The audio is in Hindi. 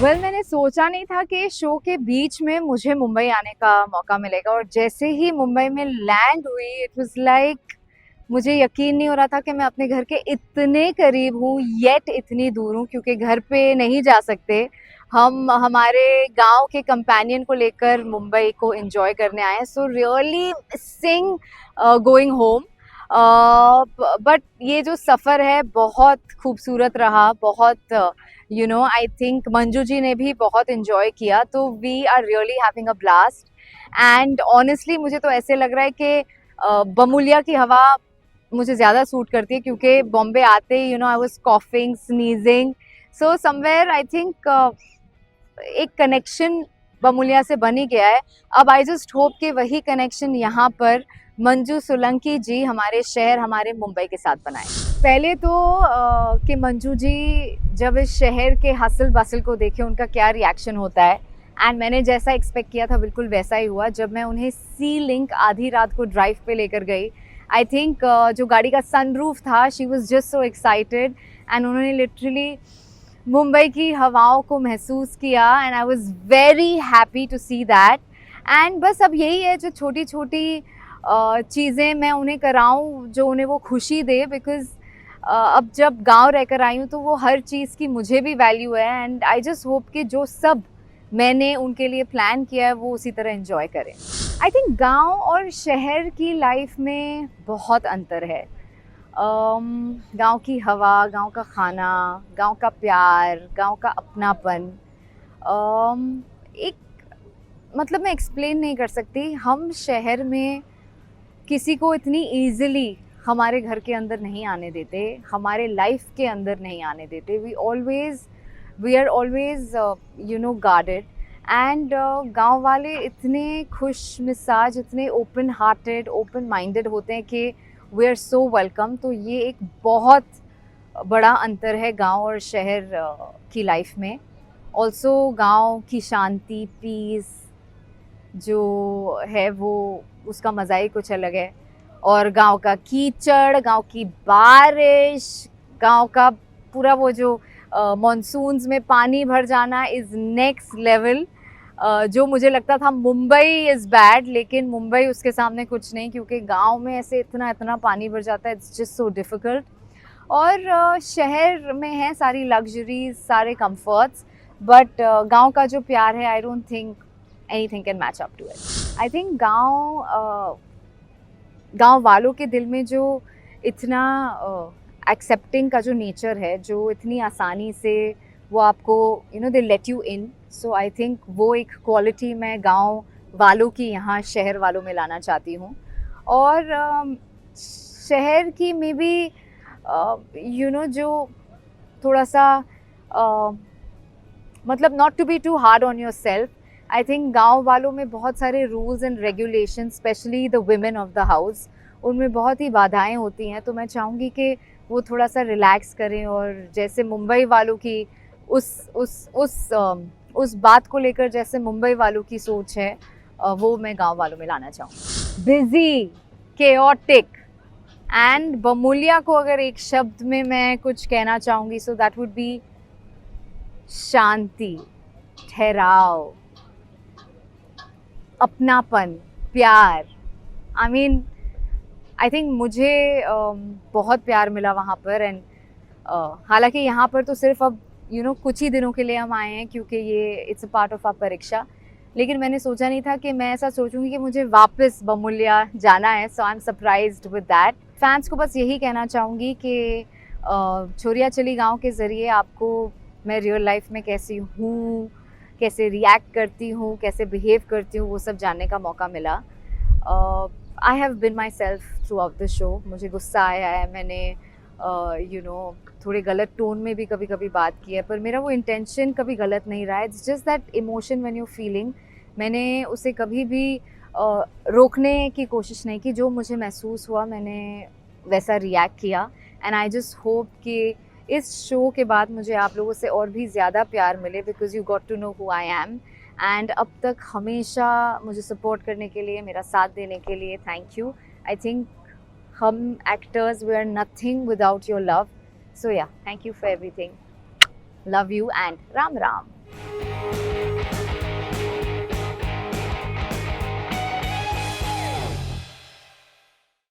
मैंने सोचा नहीं था कि शो के बीच में मुझे मुंबई आने का मौका मिलेगा, और जैसे ही मुंबई में लैंड हुई इट वाज लाइक मुझे यकीन नहीं हो रहा था कि मैं अपने घर के इतने करीब हूँ येट इतनी दूर हूँ, क्योंकि घर पे नहीं जा सकते। हम हमारे गांव के कंपेनियन को लेकर मुंबई को एंजॉय करने आए हैं, so really missing going home. But ये जो सफ़र है बहुत खूबसूरत रहा, बहुत आई थिंक मंजू जी ने भी बहुत एंजॉय किया, तो we are really having a blast. And honestly मुझे तो ऐसे लग रहा है कि बमुलिया की हवा मुझे ज़्यादा सूट करती है, क्योंकि बॉम्बे आते ही I was coughing sneezing, so somewhere I think एक कनेक्शन बमुलिया से बन ही गया है। अब आई जस्ट होप कि वही कनेक्शन यहाँ पर मंजू सोलंकी जी हमारे शहर हमारे मुंबई के साथ बनाए। पहले तो कि मंजू जी जब इस शहर के हसल बसल को देखे उनका क्या रिएक्शन होता है, एंड मैंने जैसा एक्सपेक्ट किया था बिल्कुल वैसा ही हुआ। जब मैं उन्हें सी लिंक आधी रात को ड्राइव पे लेकर गई, आई थिंक जो गाड़ी का सनरूफ था, she was just so excited, and उन्होंने लिटरली मुंबई की हवाओं को महसूस किया, and I was very happy to see that. And बस अब यही है, जो छोटी छोटी चीज़ें मैं उन्हें कराऊं जो उन्हें वो खुशी दे, बिकॉज अब जब गांव रहकर आई हूँ तो वो हर चीज़ की मुझे भी वैल्यू है, एंड आई जस्ट होप कि जो सब मैंने उनके लिए प्लान किया है वो उसी तरह एंजॉय करें। आई थिंक गांव और शहर की लाइफ में बहुत अंतर है। गांव की हवा, गांव का खाना, गांव का प्यार, गांव का अपनापन, एक मतलब मैं एक्सप्लेन नहीं कर सकती। हम शहर में किसी को इतनी ईजिली हमारे घर के अंदर नहीं आने देते, हमारे लाइफ के अंदर नहीं आने देते। We are always guarded. And गांव वाले इतने खुश मिजाज, इतने ओपन हार्टेड, ओपन माइंडेड होते हैं कि वी आर सो वेलकम। तो ये एक बहुत बड़ा अंतर है गांव और शहर की लाइफ में। ऑल्सो गांव की शांति, पीस जो है वो उसका मज़ा ही कुछ अलग है। और गांव का कीचड़, गांव की बारिश, गांव का पूरा वो जो मॉनसून्स में पानी भर जाना इज़ नेक्स्ट लेवल। जो मुझे लगता था मुंबई इज़ बैड, लेकिन मुंबई उसके सामने कुछ नहीं, क्योंकि गांव में ऐसे इतना इतना पानी भर जाता है, इट्स जस्ट सो डिफ़िकल्ट। और शहर में है सारी लग्जरीज, सारे कंफर्ट्स, बट गांव का जो प्यार है I don't think anything can match up to it. I think गांव वालों के दिल में जो इतना एक्सेप्टिंग का जो नेचर है, जो इतनी आसानी से वो आपको दे let you in, so I think वो एक क्वालिटी मैं गांव वालों की यहाँ शहर वालों में लाना चाहती हूँ। और शहर की मे बी जो थोड़ा सा मतलब not to be too hard on yourself. I think गांव वालों में बहुत सारे rules and regulation, specially the women of the house, उनमें बहुत ही बाधाएं होती हैं। तो मैं चाहूँगी कि वो थोड़ा सा रिलैक्स करें, और जैसे मुंबई वालों की उस बात को लेकर जैसे मुंबई वालों की सोच है, वो मैं गांव वालों में लाना चाहूँगी। बिजी, केओटिक एंड बमुलिया को अगर एक शब्द में मैं कुछ कहना चाहूँगी, सो दैट वुड बी शांति, ठहराव, अपनापन, प्यार। आई थिंक मुझे बहुत प्यार मिला वहाँ पर। एंड हालांकि यहाँ पर तो सिर्फ अब कुछ ही दिनों के लिए हम आए हैं, क्योंकि ये it's a part of our pariksha, लेकिन मैंने सोचा नहीं था कि मैं ऐसा सोचूंगी कि मुझे वापस बमुलिया जाना है। So I am surprised with that. Fans को बस यही कहना चाहूँगी कि छोरिया चली गाँव के ज़रिए आपको मैं रियल लाइफ में कैसी हूँ, कैसे रिएक्ट करती हूँ, कैसे बिहेव करती हूँ, वो सब जानने का मौका मिला। I have been my self through out the show. मुझे गुस्सा आया है, मैंने थोड़े गलत टोन में भी कभी कभी बात की है, पर मेरा वो इंटेंशन कभी गलत नहीं रहा है। It's just that emotion when you feeling, मैंने उसे कभी भी रोकने की कोशिश नहीं की। जो मुझे महसूस हुआ मैंने वैसा रिएक्ट किया। एंड आई जस्ट होप कि इस शो के बाद मुझे आप लोगों से और भी ज़्यादा प्यार मिले, because you got to know who I am. And अब तक हमेशा मुझे सपोर्ट करने के लिए, मेरा साथ देने के लिए थैंक यू। आई थिंक हम actors we are nothing without your love, so yeah thank you for everything. Love you and Ram Ram.